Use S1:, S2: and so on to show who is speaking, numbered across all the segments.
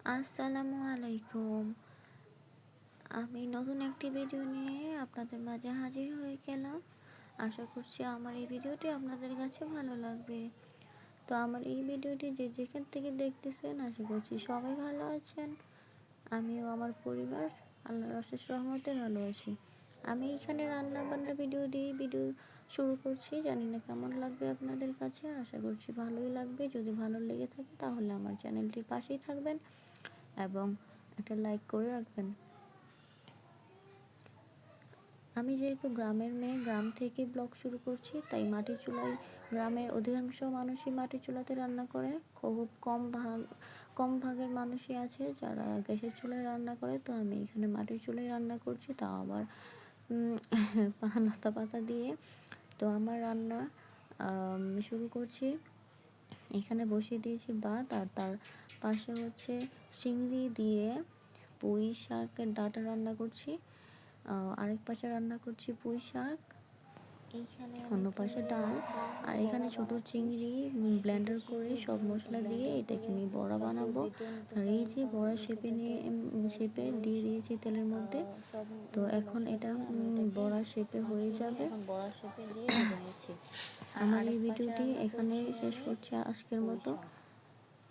S1: আসসালামু আলাইকুম। আমি নতুন একটি ভিডিও নিয়ে আপনাদের মাঝে হাজির হয়ে গেলাম। আশা করছি আমার এই ভিডিওটি আপনাদের কাছে ভালো লাগবে। তো আমার এই ভিডিওটি যে যেখান থেকে দেখতেছেন, আশা করছি সবাই ভালো আছেন। আমিও আমার পরিবার আল্লাহর অশেষ রহমতে ভালো আছি। আমি এখানে রান্না বান্নার ভিডিও শুরু করছি। জানি না কেমন লাগবে আপনাদের কাছে, আশা করছি ভালোই লাগবে। যদি ভালো লেগে থাকে তাহলে আমার চ্যানেলটির পাশেই থাকবেন এবং একটা লাইক করে রাখবেন। আমি যেহেতু গ্রামের মেয়ে, গ্রাম থেকে ব্লগ শুরু করছি, তাই মাটির চুলায় গ্রামের অধিকাংশ মানুষই মাটির চুলাতে রান্না করে। খুব কম ভাগের মানুষই আছে যারা গ্যাসের চুলায় রান্না করে। তো আমি এখানে মাটির চুলায় রান্না করছি, তাও আবার লতা পাতা দিয়ে। তো আমার রান্না শুরু করছি। এখানে বসিয়ে দিয়েছি ভাত, আর তার পাশে হচ্ছে চিংড়ি দিয়ে পুঁই শাকের ডাঁটা রান্না করছি। আরেক পাশে রান্না করছি পুঁই শাক, অন্য পাশে ডাল। আর এখানে ছোট চিংড়ি ব্লেন্ডার করে সব মশলা দিয়ে এটাকে আমি বড়া বানাবো। আর এই যে বড়া শেপে দিয়ে দিয়েছি তেলের মধ্যে। তো এখন এটা বড়া শেপে হয়ে যাবে। আমার এই ভিডিওটি এখানে শেষ করছি আজকের মতো।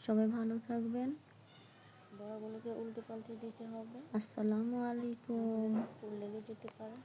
S1: সবাই ভালো থাকবেন।
S2: বড়াগুলোকে উল্টে পাল্টে দিতে হবে,
S1: আসসালামু আলাইকুম।
S2: লেগে যেতে পারে।